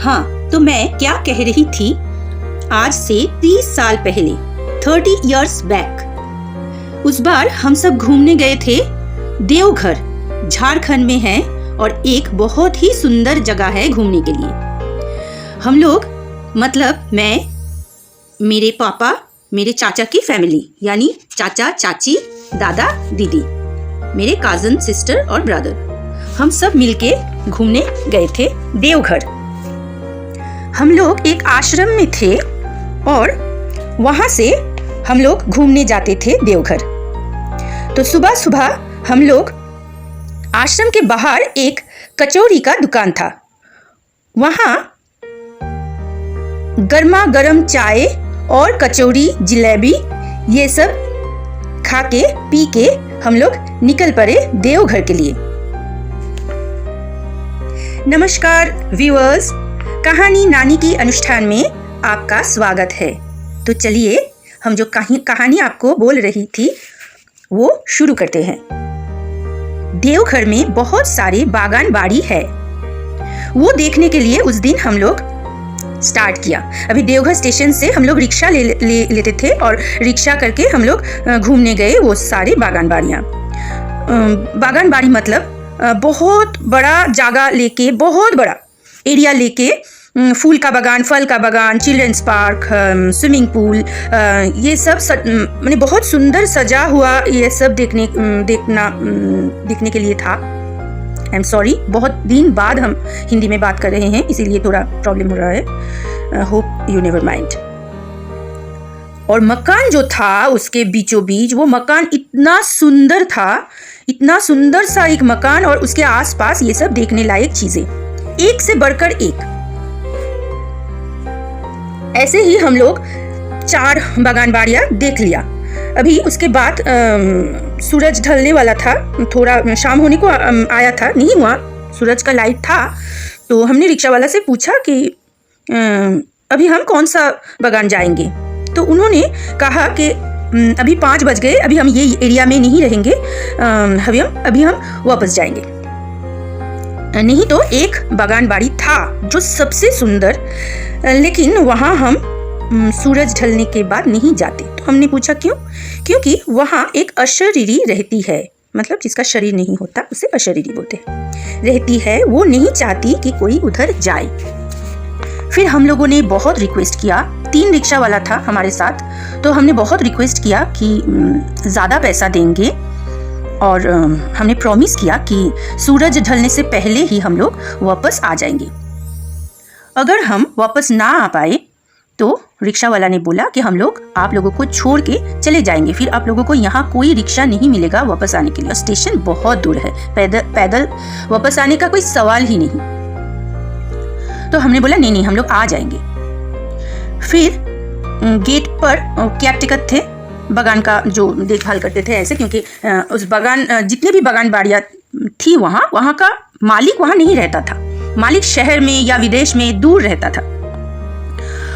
हाँ, तो मैं क्या कह रही थी, आज से 30 साल पहले 30 years बैक उस बार हम सब घूमने गए थे देवघर, झारखंड में है और एक बहुत ही सुंदर जगह है घूमने के लिए। हम लोग मतलब मैं, मेरे पापा, मेरे चाचा की फैमिली यानी चाचा चाची, दादा दीदी, मेरे कज़न सिस्टर और ब्रदर, हम सब मिलके घूमने गए थे देवघर। हम लोग एक आश्रम में थे और वहाँ से हम लोग घूमने जाते थे देवघर। तो सुबह सुबह हम लोग आश्रम के बाहर एक कचौड़ी का दुकान था, वहाँ गर्मा गर्म चाय और कचौड़ी, जलेबी ये सब खा के पी के हम लोग निकल पड़े देवघर के लिए। नमस्कार व्यूअर्स, कहानी नानी की अनुष्ठान में आपका स्वागत है। तो चलिए हम जो कहानी आपको बोल रही थी वो शुरू करते हैं। देवघर में बहुत सारे बागान बाड़ी है, वो देखने के लिए उस दिन हम लोग स्टार्ट किया। अभी देवघर स्टेशन से हम लोग रिक्शा लेते थे और रिक्शा करके हम लोग घूमने गए वो सारे बागान बाड़ियाँ। बागान बाड़ी मतलब बहुत बड़ा जगह लेके, बहुत बड़ा एरिया लेके, फूल का बागान, फल का बागान, चिल्ड्रंस पार्क, स्विमिंग पूल, ये सब मैंने बहुत सुंदर सजा हुआ ये सब देखने के लिए था। आई एम सॉरी, बहुत दिन बाद हम हिंदी में बात कर रहे हैं, इसीलिए थोड़ा प्रॉब्लम हो रहा है। Hope you never mind. और मकान जो था उसके बीचों बीच, वो मकान इतना सुंदर था, इतना सुंदर सा एक मकान, और उसके आसपास ये सब देखने लायक चीजें एक से बढ़कर एक। ऐसे ही हम लोग 4 बागान बाड़ियाँ देख लिया। अभी उसके बाद सूरज ढलने वाला था, थोड़ा शाम होने को आया था, नहीं हुआ, सूरज का लाइट था। तो हमने रिक्शा वाला से पूछा कि अभी हम कौन सा बागान जाएंगे। तो उन्होंने कहा कि अभी 5 बज गए, अभी हम ये एरिया में नहीं रहेंगे, अभी हम वापस जाएंगे। नहीं तो एक बागान बाड़ी था जो सबसे सुंदर, लेकिन वहाँ हम सूरज ढलने के बाद नहीं जाते। तो हमने पूछा क्यों? क्योंकि वहाँ एक अशरीरी रहती है, मतलब जिसका शरीर नहीं होता उसे अशरीरी बोलते हैं, रहती है, वो नहीं चाहती कि कोई उधर जाए। फिर हम लोगों ने बहुत रिक्वेस्ट किया, 3 रिक्शा वाला था हमारे साथ, तो हमने बहुत रिक्वेस्ट किया कि ज़्यादा पैसा देंगे और हमने प्रॉमिस किया कि सूरज ढलने से पहले ही हम लोग वापस आ जाएंगे। अगर हम वापस ना आ पाए तो रिक्शा वाला ने बोला कि हम लोग आप लोगों को छोड़ के चले जाएंगे, फिर आप लोगों को यहाँ कोई रिक्शा नहीं मिलेगा वापस आने के लिए, स्टेशन बहुत दूर है, पैदल वापस आने का कोई सवाल ही नहीं। तो हमने बोला नहीं, हम लोग आ जाएंगे। फिर गेट पर केयर टेकर थे, बागान का जो देखभाल करते थे ऐसे, क्योंकि उस बागान, जितने भी बागान बाड़ियाँ थी वहाँ का मालिक वहाँ नहीं रहता था, मालिक शहर में या विदेश में दूर रहता था।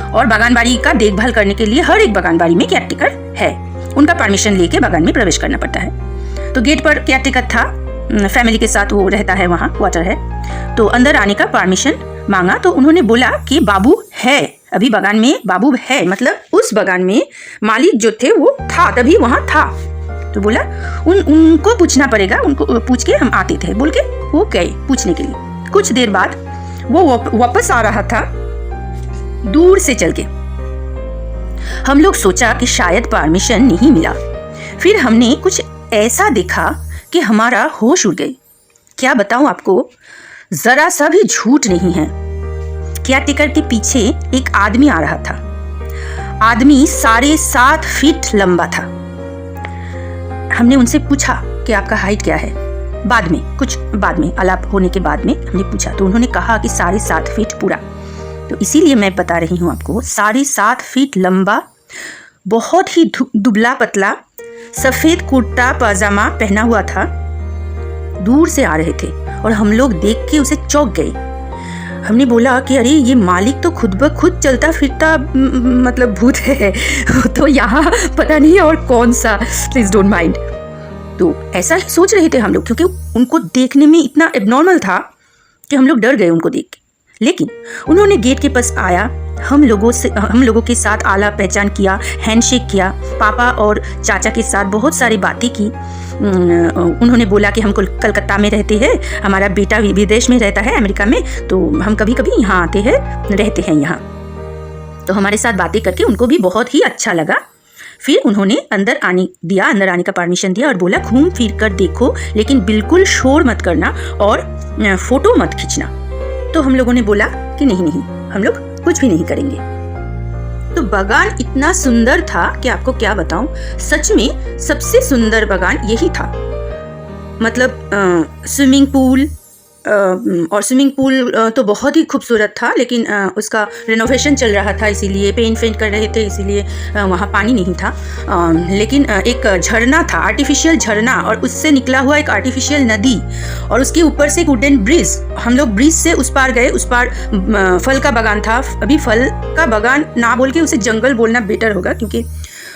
और बागान बाड़ी का देखभाल करने के लिए हर एक बागान बाड़ी में केयरटेकर है, उनका परमिशन लेके बागान में प्रवेश करना पड़ता है। तो गेट पर केयरटेकर था, फैमिली के साथ वो रहता है, वहाँ क्वार्टर है। तो अंदर आने का परमिशन मांगा तो उन्होंने बोला कि बाबू है, अभी बागान में बाबू है, मतलब उस बागान में मालिक जो थे वो था, तभी वहाँ था। तो बोला उनको पूछना पड़ेगा, उनको पूछ के हम आते थे, बोल के वो गए पूछने के लिए। कुछ देर बाद वो वापस आ रहा था दूर से चल के। हम लोग सोचा कि शायद परमिशन नहीं मिला। फिर हमने कुछ ऐसा देखा कि हमारा होश उड़ गए। क्या बताऊं आपको, जरा सा भी झूठ नहीं है। केयरटेकर के पीछे एक आदमी आ रहा था। आदमी 7.5 फीट लंबा था। हमने उनसे पूछा कि आपका हाइट क्या है, बाद में आलाप होने के बाद में हमने पूछा, तो उन्होंने कहा कि 7.5 फीट पूरा। तो इसीलिए मैं बता रही हूँ आपको, 7.5 फीट लंबा, बहुत ही दुबला पतला, सफेद कुर्ता पजामा पहना हुआ था, दूर से आ रहे थे और हम लोग देख के उसे चौंक गए। हमने बोला कि अरे ये मालिक तो खुद ब खुद चलता फिरता मतलब भूत है, तो यहाँ पता नहीं और कौन सा, प्लीज डोंट माइंड। तो ऐसा ही सोच रहे थे हम लोग, क्योंकि उनको देखने में इतना एबनॉर्मल था कि हम लोग डर गए उनको देख के। लेकिन उन्होंने गेट के पास आया, हम लोगों के साथ आला पहचान किया, हैंडशेक किया, पापा और चाचा के साथ बहुत सारी बातें की। उन्होंने बोला कि हम कलकत्ता में रहते हैं, हमारा बेटा विदेश में रहता है अमेरिका में, तो हम कभी कभी यहाँ आते हैं, रहते हैं यहाँ। तो हमारे साथ बातें करके उनको भी बहुत ही अच्छा लगा। फिर उन्होंने अंदर आने का परमिशन दिया और बोला घूम फिर कर देखो, लेकिन बिल्कुल शोर मत करना और फोटो मत खींचना। तो हम लोगों ने बोला कि नहीं, हम लोग कुछ भी नहीं करेंगे। तो बागान इतना सुंदर था कि आपको क्या बताऊं, सच में सबसे सुंदर बागान यही था। मतलब स्विमिंग पूल और स्विमिंग पूल तो बहुत ही खूबसूरत था, लेकिन उसका रिनोवेशन चल रहा था, इसीलिए पेंट कर रहे थे, इसीलिए वहाँ पानी नहीं था। लेकिन एक झरना था, आर्टिफिशियल झरना, और उससे निकला हुआ एक आर्टिफिशियल नदी, और उसके ऊपर से एक वुडन ब्रिज। हम लोग ब्रिज से उस पार गए, उस पार फल का बागान था। अभी फल का बागान ना बोल के उसे जंगल बोलना बेटर होगा, क्योंकि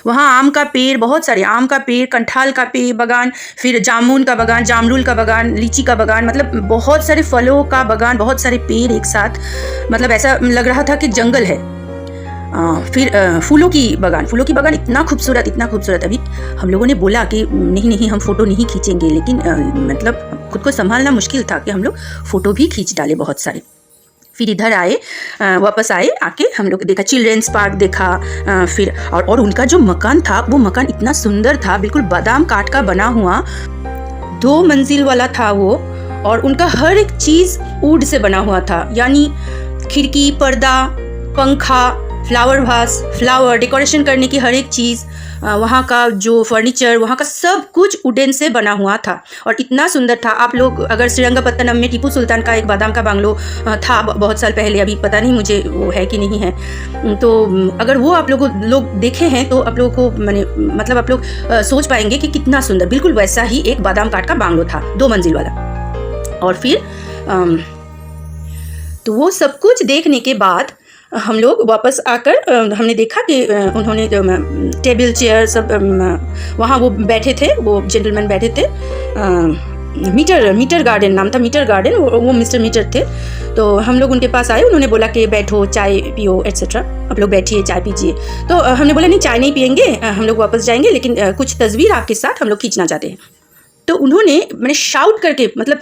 वहाँ आम का पेड़, बहुत सारे आम का पेड़, कंठाल का पेड़ बागान, फिर जामुन का बागान, जामरुल का बागान, लीची का बागान, मतलब बहुत सारे फलों का बागान, बहुत सारे पेड़ एक साथ, मतलब ऐसा लग रहा था कि जंगल है। फिर फूलों की बागान इतना खूबसूरत। अभी हम लोगों ने बोला कि नहीं हम फ़ोटो नहीं खींचेंगे, लेकिन मतलब खुद को संभालना मुश्किल था कि हम लोग फ़ोटो भी खींच डाले बहुत सारे। फिर इधर आए, वापस आए, आके हम लोग देखा चिल्ड्रेंस पार्क देखा। फिर और उनका जो मकान था, वो मकान इतना सुंदर था, बिल्कुल बादाम काट का बना हुआ, 2 मंजिल वाला था वो, और उनका हर एक चीज़ वुड से बना हुआ था, यानी खिड़की, पर्दा, पंखा, फ्लावर वास, फ्लावर डेकोरेशन करने की हर एक चीज़, वहाँ का जो फर्नीचर, वहाँ का सब कुछ वुडन से बना हुआ था और इतना सुंदर था। आप लोग अगर श्रीरंगपत्तनम में टीपू सुल्तान का एक बादाम का बांग्लो था बहुत साल पहले, अभी पता नहीं मुझे वो है कि नहीं है, तो अगर वो आप लोग देखे हैं तो आप लोगों को मतलब आप लोग सोच पाएंगे कि कितना सुंदर, बिल्कुल वैसा ही एक बादाम काट का बांग्लो था, 2 मंजिल वाला। और फिर तो वो सब कुछ देखने के बाद हम लोग वापस आकर हमने देखा कि उन्होंने टेबल चेयर सब वहाँ वो बैठे थे, वो जेंटलमैन बैठे थे। मीटर गार्डन नाम था, मीटर गार्डन, वो मिस्टर मीटर थे। तो हम लोग उनके पास आए, उन्होंने बोला कि बैठो, चाय पियो एट्सेट्रा, आप लोग बैठिए, चाय पीजिए। तो हमने बोला नहीं, चाय नहीं पियेंगे, हम लोग वापस जाएंगे, लेकिन कुछ तस्वीर आपके साथ हम लोग खींचना चाहते हैं। तो उन्होंने शाउट करके, मतलब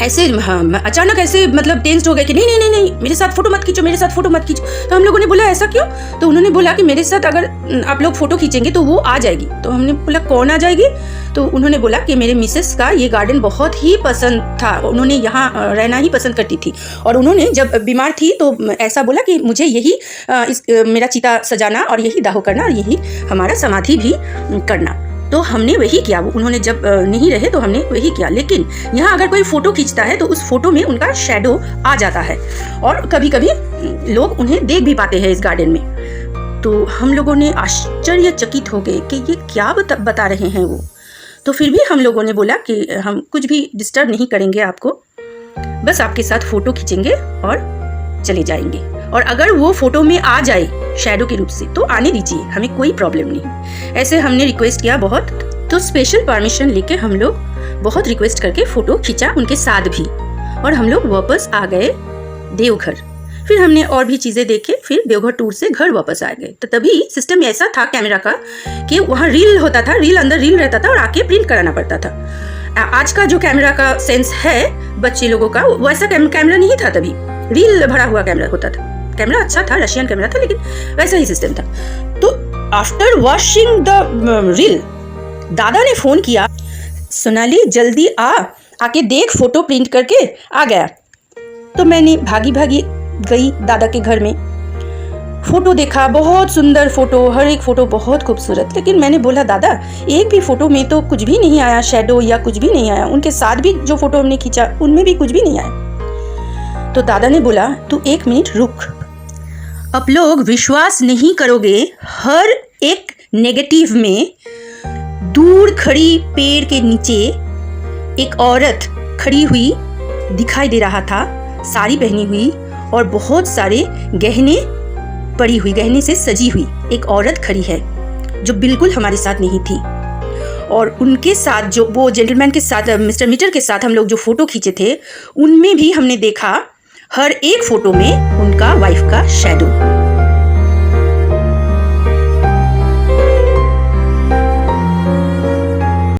ऐसे अचानक ऐसे मतलब टेंस्ड हो गए कि नहीं मेरे साथ फोटो मत खींचो। तो हम लोगों ने बोला ऐसा क्यों? तो उन्होंने बोला कि मेरे साथ अगर आप लोग फ़ोटो खींचेंगे तो वो आ जाएगी। तो हमने बोला कौन आ जाएगी? तो उन्होंने बोला कि मेरे मिसेस का ये गार्डन बहुत ही पसंद था, उन्होंने यहाँ रहना ही पसंद करती थी, और उन्होंने जब बीमार थी तो ऐसा बोला कि मुझे यही मेरा चिता सजाना और यही दाहो करना और यही हमारा समाधि भी करना। तो हमने वही किया। वो उन्होंने जब नहीं रहे तो हमने वही किया। लेकिन यहाँ अगर कोई फ़ोटो खींचता है तो उस फोटो में उनका शैडो आ जाता है, और कभी कभी लोग उन्हें देख भी पाते हैं इस गार्डन में। तो हम लोगों ने आश्चर्यचकित हो गए कि ये क्या बता रहे हैं वो। तो फिर भी हम लोगों ने बोला कि हम कुछ भी डिस्टर्ब नहीं करेंगे आपको, बस आपके साथ फ़ोटो खींचेंगे और चले जाएंगे, और अगर वो फोटो में आ जाए शैडो के रूप से तो आने दीजिए, हमें कोई प्रॉब्लम नहीं। ऐसे हमने रिक्वेस्ट किया बहुत। तो स्पेशल परमिशन लेके हम लोग बहुत रिक्वेस्ट करके फ़ोटो खींचा उनके साथ भी, और हम लोग वापस आ गए देवघर। फिर हमने और भी चीज़ें देखे, फिर देवघर टूर से घर वापस आ गए। तो तभी सिस्टम ऐसा था कैमरा का कि वहाँ रील होता था, अंदर रील रहता था और आके प्रिंट कराना पड़ता था। आज का जो कैमरा का सेंस है बच्चे लोगों का, वैसा कैमरा नहीं था, तभी रील भरा हुआ कैमरा होता था। कैमरा अच्छा था, रशियन कैमरा था, लेकिन वैसा ही सिस्टम था। तो आफ्टर वॉशिंग द रील दादा ने फ़ोन किया, सोनाली जल्दी आके देख, फ़ोटो प्रिंट करके आ गया। तो मैंने भागी गई दादा के घर में, फ़ोटो देखा, बहुत सुंदर फ़ोटो, हर एक फ़ोटो बहुत खूबसूरत। लेकिन मैंने बोला दादा एक भी फ़ोटो में तो कुछ भी नहीं आया, शैडो या कुछ भी नहीं आया, उनके साथ भी जो फ़ोटो हमने खींचा उनमें भी कुछ भी नहीं आया। तो दादा ने बोला तू 1 मिनट रुक, आप लोग विश्वास नहीं करोगे, हर एक नेगेटिव में दूर खड़ी पेड़ के नीचे एक औरत खड़ी हुई दिखाई दे रहा था, साड़ी पहनी हुई और बहुत सारे गहने पड़ी हुई, गहने से सजी हुई एक औरत खड़ी है जो बिल्कुल हमारे साथ नहीं थी। और उनके साथ जो वो जेंटलमैन के साथ, मिस्टर मीटर के साथ हम लोग जो फ़ोटो खींचे थे, उनमें भी हमने देखा हर एक फोटो में उनका वाइफ का शैडो।